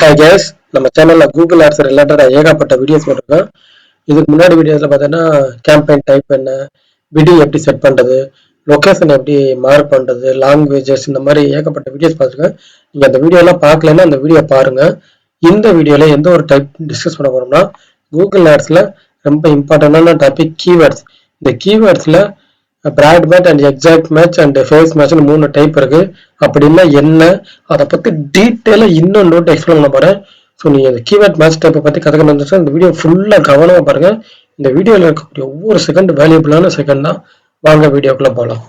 Hi guys, நம்ம சேனல்ல Google ads ரிலேட்டடா ஏகப்பட்ட வீடியோஸ் போட்டிருக்கோம். இதுக்கு முன்னாடி வீடியோஸ்ல பார்த்தீங்கன்னா கேம்பெயின் டைப் என்ன, பிடிங் எப்படி செட் பண்றது, லொகேஷன் எப்படி மார்க் பண்றது, லாங்குவேஜஸ் இந்த மாதிரி ஏகப்பட்ட வீடியோஸ் பார்த்துருக்கேன். நீங்க அந்த வீடியோ எல்லாம் பார்க்கலன்னா அந்த வீடியோ பாருங்க. இந்த வீடியோல எந்த ஒரு டைப் டிஸ்கஸ் பண்ண போறோம்னா கூகுள் ஆட்ஸ்ல ரொம்ப இம்பார்ட்டன்டான டாபிக் கீவேர்ட்ஸ். இந்த கீவேர்ட்ஸ்ல broad match and exact match and phrase மேட்ச்னு 3 டைப் இருக்கு. அப்படின்னா என்ன, அதை பத்தி டீட்டெயிலா இன்னும் நோட் எக்ஸ்பிளைன் பண்ண போறேன். ஸோ நீங்க இந்த கீவேர்ட் மேட்ச் டைப்பை பத்தி கற்றுக்கணும் இருந்துச்சுன்னா இந்த வீடியோ ஃபுல்லா கவனமா பாருங்க. இந்த வீடியோல இருக்கக்கூடிய ஒவ்வொரு செகண்ட் வேல்யூபிளான செகண்ட் தான். வாங்க வீடியோக்குள்ள போகலாம்.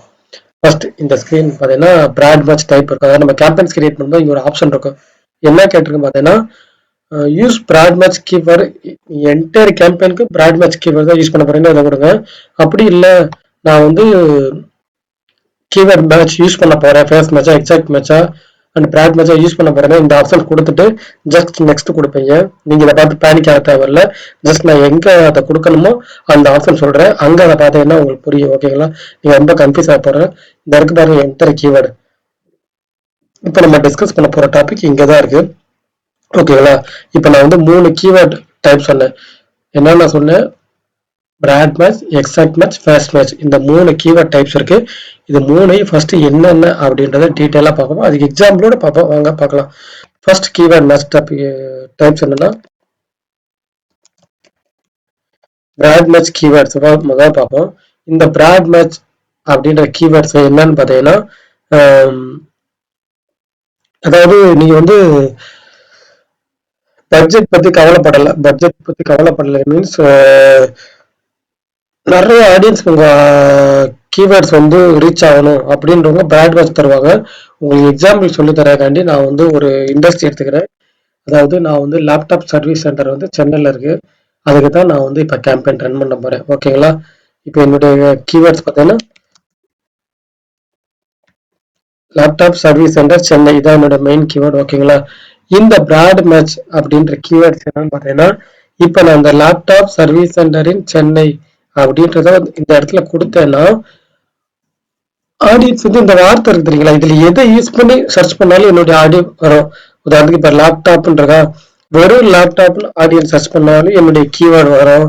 ஃபர்ஸ்ட் இந்த ஸ்கிரீன் பார்த்தீங்கன்னா பிராட் மேட்ச் டைப் இருக்கும். அதாவது நம்ம கேம்பெயின்ஸ் கிரியேட் பண்ணும்போது இங்க ஒரு ஆப்ஷன் இருக்கும். என்ன கேட்டிருக்கு பார்த்தீங்கன்னா use broad match keyword, entire கேம்பெயினுக்கு பிராட் மேட்ச் கீவேர்டு தான் யூஸ் பண்ண போறீங்கன்னு அதை கொடுங்க. அப்படி இல்லை நான் வந்து கீவேர்ட் மேட்ச் யூஸ் பண்ண போறேன், ஃபேஸ் மேட்சா எக்ஸாக்ட் மேட்சா அண்ட் பிராட் மேட்சா யூஸ் பண்ண போறேன், இந்த ஆப்ஷன் கொடுத்துட்டு ஜஸ்ட் நெக்ஸ்ட் கொடுப்பீங்க. நீங்க இதை பார்த்து பேனிக் ஆக தேவையில்ல. ஜஸ்ட் நான் எங்க அதை கொடுக்கணுமோ அந்த ஆப்ஷன் சொல்றேன், அங்க அதை பார்த்தீங்கன்னா உங்களுக்கு புரியும். ஓகேங்களா? நீங்க ரொம்ப கன்ஃபியூஸ் ஆக போறேன். இந்த இருக்கு பாருங்க என்டர் கீவேர்டு. இப்போ நம்ம டிஸ்கஸ் பண்ண போற டாபிக் இங்க தான் இருக்கு. ஓகேங்களா? இப்போ நான் வந்து 3 கீவேர்ட் டைப் சொன்னேன். என்னென்ன சொன்னேன்? பிராட் மேட்ச், எக்ஸாக்ட் மேட்ச், ஃபேஸ்ட் மேட்ச், இந்த 3 கீவேர்ட் டைப்ஸ் இருக்கு. இது 3ஐயும் ஃபர்ஸ்ட் என்னென்ன அப்படின்றத டீட்டெயிலாக பார்ப்போம். அதுக்கு எக்ஸாம்பிளோட பார்ப்போம். வாங்க பார்க்கலாம். ஃபர்ஸ்ட் கீவேர்ட் மேட்ச் டைப்ஸ் என்னன்னா பிராட் மேட்ச் கீவேர்ட்ஸ் முதல்ல பார்ப்போம். இந்த பிராட் மேட்ச் அப்படின்ற கீவேர்ட்ஸ் என்னன்னு பார்த்தீங்கன்னா அதாவது நீங்க வந்து பட்ஜெட் பத்தி கவலைப்படல மீன்ஸ் நிறைய ஆடியன்ஸ் உங்க கீவேர்ட்ஸ் வந்து ரீச் ஆகணும் அப்படின்றவங்க பிராட் மேட்ச் தருவாங்க. உங்களுக்கு எக்ஸாம்பிள் சொல்லி தரக்காண்டி நான் வந்து ஒரு இண்டஸ்ட்ரி எடுத்துக்கிறேன். அதாவது நான் வந்து லேப்டாப் சர்வீஸ் சென்டர் வந்து சென்னையில் இருக்கு. அதுக்கு தான் நான் வந்து இப்போ கேம்பெயின் ரன் பண்ண போறேன். ஓகேங்களா? இப்போ என்னுடைய கீவேர்ட்ஸ் பார்த்தீங்கன்னா லேப்டாப் சர்வீஸ் சென்டர் சென்னை, இதான் என்னோட மெயின் கீவேர்டு. ஓகேங்களா? இந்த பிராட் மேட்ச் அப்படின்ற கீவேர்ட்ஸ் என்னன்னு பார்த்தீங்கன்னா இப்போ நான் இந்த லேப்டாப் சர்வீஸ் சென்டரின் சென்னை அப்படின்றத இந்த இடத்துல கொடுத்தேன்னா ஆடியன்ஸ் வந்து இந்த வார்த்தை இருக்கு தெரியுங்களா, இதுல எதை யூஸ் பண்ணி சர்ச் பண்ணாலும் என்னுடைய ஆடியோ வரும். உதாரணத்துக்கு இப்ப லேப்டாப்ன்றதா வெறும் லேப்டாப் ஆடியன்ஸ் சர்ச் பண்ணாலும் என்னுடைய கீவேர்டு வரும்.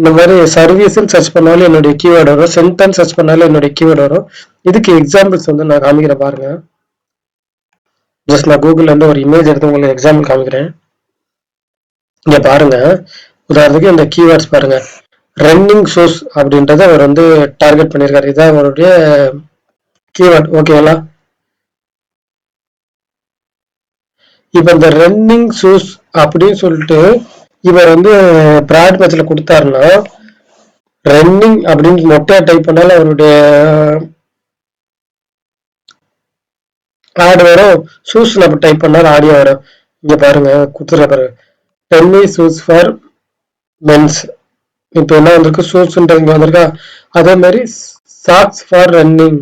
இந்த மாதிரி சர்வீஸ் சர்ச் பண்ணாலும் என்னுடைய கீவேர்டு வரும். சென்டென்ஸ் சர்ச் பண்ணாலும் என்னுடைய கீவேர்டு வரும். இதுக்கு எக்ஸாம்பிள்ஸ் வந்து நான் காமிக்கிறேன் பாருங்க. ஜஸ்ட் நான் கூகுள்ல இருந்து ஒரு இமேஜ் எடுத்து உங்களுக்கு எக்ஸாம்பிள் காமிக்கிறேன். இங்க பாருங்க. உதாரணத்துக்கு இந்த கீவேர்ட்ஸ் பாருங்க. ரன்னிங் ஷூஸ் அப்படின்றத அவர் வந்து டார்கெட் பண்ணியிருக்காரு. இதான் அவருடைய கீவேர்ட். ஓகேங்களா? இப்ப இந்த ரன்னிங் ஷூஸ் அப்படின்னு சொல்லிட்டு இவர் வந்து பிராட் மேட்ச்ல கொடுத்தாருன்னா ரன்னிங் அப்படின்னு மொட்டையா டைப் பண்ணாலும் அவருடைய ஆட் வரும். ஷூஸ் நம்ம டைப் பண்ணாலும் ஆடியோ வரும். இங்க பாருங்க கொடுத்துருக்க பாருங்க, டென்னிஸ் ஷூஸ் ஃபார் மென்ஸ். இப்ப என்ன வந்திருக்கு, ஷூஸ்ன்றது வந்திருக்கா. அதே மாதிரி சாக்ஸ் ஃபார் ரன்னிங்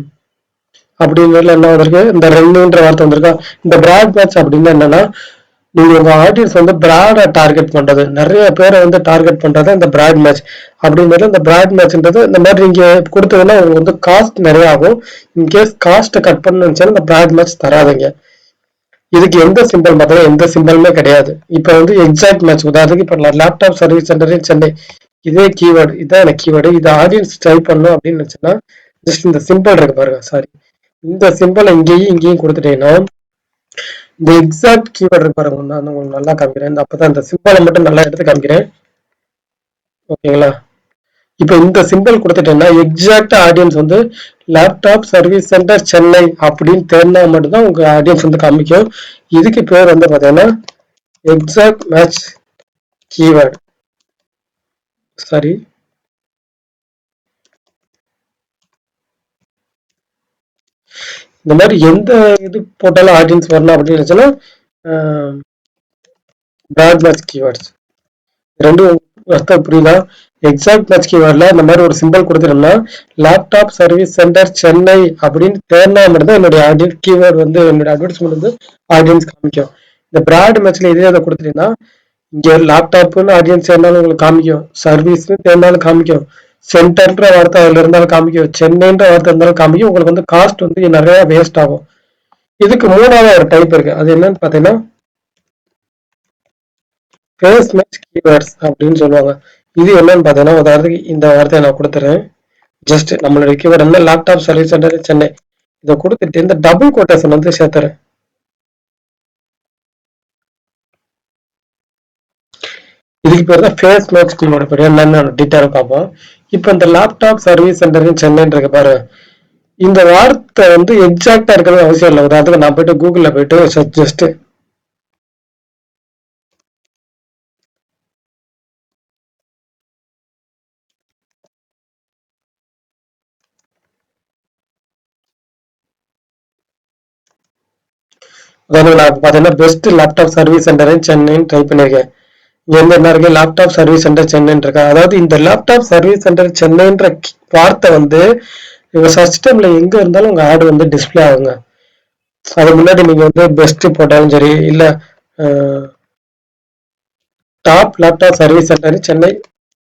அப்படிங்கிறதுல என்ன வந்திருக்கு, இந்த ரன்னிங்ன்ற வார்த்தை வந்திருக்கா. இந்த பிராட் மேட்ச் அப்படின்னு என்னன்னா நீங்க உங்க ஆடியன்ஸ் வந்து பிராடா டார்கெட் பண்றது, நிறைய பேரை வந்து டார்கெட் பண்றது இந்த பிராட் மேட்ச் அப்படின்றது. இந்த பிராட் மேட்ச்ன்றது இந்த மாதிரி நீங்க கொடுத்ததுன்னா உங்களுக்கு வந்து காஸ்ட் நிறைய ஆகும். இன்கேஸ் காஸ்ட்டை கட் பண்ணணும்னு இந்த பிராட் மேட்ச் தராதுங்க. இதுக்கு எந்த சிம்பிள் பார்த்தா எந்த சிம்பிளுமே கிடையாது. இப்ப வந்து எக்ஸாக்ட் மேட்ச் உதாரணத்துக்கு இப்ப லேப்டாப் சர்வீஸ் சென்டர் சென்னை, இதே கீவேர்டு, இதான் எனக்கு கீவேர்டு. இது ஆடியன்ஸ் டைப் பண்ணணும் அப்படின்னு நினைச்சுன்னா ஜஸ்ட் இந்த சிம்பிள் இருக்கு பாருங்க. சாரி, இந்த சிம்பிள் இங்கேயும் கொடுத்துட்டீங்கன்னா இந்த எக்ஸாக்ட் கீவேர்டு இருக்கு பாருங்க. நான் உங்களுக்கு நல்லா காமிக்கிறேன். அப்பதான் இந்த சிம்பிளை மட்டும் நல்லா எடுத்து காமிக்கிறேன். ஓகேங்களா? இப்ப இந்த சிம்பிள் கொடுத்துட்டேன்னா எக்ஸாக்ட் ஆடியன்ஸ் வந்து லேப்டாப் சர்வீஸ் சென்டர் சென்னை அப்படின்னு தேர்ந்தா மட்டும்தான் உங்க ஆடியன்ஸ் வந்து காமிக்கும். இதுக்கு பேர் வந்து பாத்தீங்கன்னா எக்ஸாக்ட் மேட்ச் கீவேர்டு. சரி, இந்த மாதிரி எந்த இது போட்டாலும் ஆடியன்ஸ் வரணும் அப்படின்னு நினைச்சோன்னா பிராட் மேட்ச் கீவேர்ட்ஸ் ரெண்டும் அர்த்தம் புரியுதா? எக்ஸாக்ட் மேட்ச் கீவேர்ட்ல இந்த மாதிரி ஒரு சிம்பிள் கொடுத்துட்டோம்னா லேப்டாப் சர்வீஸ் சென்டர் சென்னை அப்படின்னு தேர்னா மட்டும்தான் என்னுடைய ஆடியன்ஸ் கீவேர்டு வந்து என்னுடைய அட்வர்டைஸ்மெண்ட் வந்து ஆடியன்ஸ் காமிக்கும். இந்த பிராட் மேட்ச்ல இதே அதை கொடுத்துட்டீங்கன்னா இங்க லேப்டாப்னு ஆடியன்ஸ் இருந்தாலும் உங்களுக்கு காமிக்கும், சர்வீஸ்னு தேர்ந்தாலும் காமிக்கும், சென்டர்ன்ற வார்த்தை அதுல இருந்தாலும் காமிக்கும், சென்னைன்ற வார்த்தை இருந்தாலும் காமிக்கும். உங்களுக்கு வந்து காஸ்ட் வந்து நிறைய வேஸ்ட் ஆகும். இதுக்கு 3வது ஒரு டைப் இருக்கு. அது என்னன்னு பாத்தீங்கன்னா ஃபேஸ் மேட்ச் கீவேர்ட்ஸ் அப்படின்னு சொல்லுவாங்க. இது என்னன்னு பார்த்தீங்கன்னா, உதாரணத்துக்கு இந்த வார்த்தையை நான் கொடுத்துறேன். ஜஸ்ட் நம்மளோட கீவேர்ட் என்ன, லேப்டாப் சர்வீஸ் சென்டர் சென்னை, இதை கொடுத்துட்டு இந்த டபுள் கோட்டேஷன் வந்து சேர்த்துறேன். இதுக்கு பேர் தான் ஃபேஸ் மேட்ச் கீவேர்டு. பேர் என்னன்னு டீட்டெயில் பார்ப்போம். இப்போ இந்த லேப்டாப் சர்வீஸ் சென்டர் சென்னைன்னு இருக்கு பாரு, இந்த வார்த்தை வந்து எக்ஸாக்டா இருக்கிறது அவசியம் இல்லை. உதாரணத்துக்கு நான் போயிட்டு கூகுள்ல போயிட்டு ஜஸ்ட் நான் பார்த்தீங்கன்னா பெஸ்ட் லேப்டாப் சர்வீஸ் சென்டர் சென்னைன்னு டைப் பண்ணியிருக்கேன். இங்க வந்து என்ன இருக்கு, லேப்டாப் சர்வீஸ் சென்டர் சென்னைன்னு இருக்கா. அதாவது இந்த லேப்டாப் சர்வீஸ் சென்டர் சென்னைன்ற வார்த்தை வந்து உங்க சிஸ்டம்ல எங்க இருந்தாலும் உங்க ஆடு வந்து டிஸ்பிளே ஆகுங்க. அது முன்னாடி நீங்க வந்து பெஸ்ட் போட்டாலும் சரி, இல்ல top laptop service centre Chennai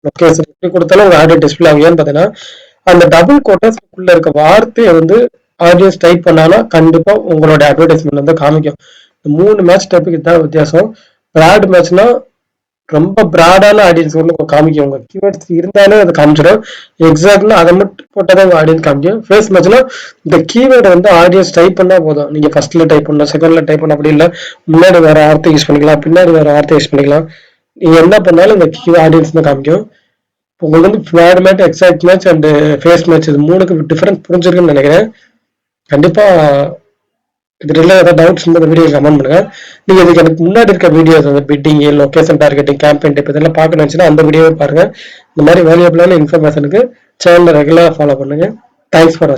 location எப்படி கொடுத்தாலும் உங்க ஆடு டிஸ்பிளே ஆகும். ஏன்னு பாத்தீங்கன்னா அந்த டபுள் கோட்டஸ்க்குள்ள இருக்க வார்த்தையை வந்து ஆடியன்ஸ் டைப் பண்ணாலும் கண்டிப்பா உங்களோட அட்வர்டைஸ்மெண்ட் வந்து காமிக்கும். 3 மேட்ச் டைப்புக்கு தான் வித்தியாசம். பிராட் மேட்ச்னா ரொம்ப பிராடான ஆடியன்ஸ் வந்து காமிக்கும். உங்க கீவேர்ட்ஸ் இருந்தாலே அது காமிச்சிடும். எக்ஸாக்ட்லா அதை மட்டும் போட்டாதான் உங்க ஆடியன்ஸ் காமிக்கும். ஃபேஸ் மேட்ச்னா இந்த கீவேர்டை வந்து ஆடியன்ஸ் டைப் பண்ணா போதும். நீங்க ஃபர்ஸ்ட்ல டைப் பண்ணலாம், செகண்ட்ல டைப் பண்ண, அப்படி இல்லை முன்னாடி வேற வார்த்தை யூஸ் பண்ணிக்கலாம், பின்னாடி வேற வார்த்தை யூஸ் பண்ணிக்கலாம். நீங்க என்ன பண்ணாலும் இந்த ஆடியன்ஸ் தான் காமிக்கும். உங்களுக்கு வந்து flat match, exact match and phrase match, இது 3க்கு டிஃபரன்ஸ் புரிஞ்சிருக்குன்னு நினைக்கிறேன். கண்டிப்பா இது ஏதாவது டவுட்ஸ் இந்த வீடியோ கமெண்ட் பண்ணுங்க. நீங்க இதுக்கு எனக்கு முன்னாடி இருக்க வீடியோஸ் வந்து bidding, location targeting, campaign type இதெல்லாம் பார்க்கணும்னு நினைச்சுன்னா அந்த வீடியோவை பாருங்க. இந்த மாதிரி வேல்யூபிளான இன்ஃபர்மேஷனுக்கு சேனலை ரெகுலராக ஃபாலோ பண்ணுங்க. தேங்க்ஸ் ஃபார் வாட்சிங்.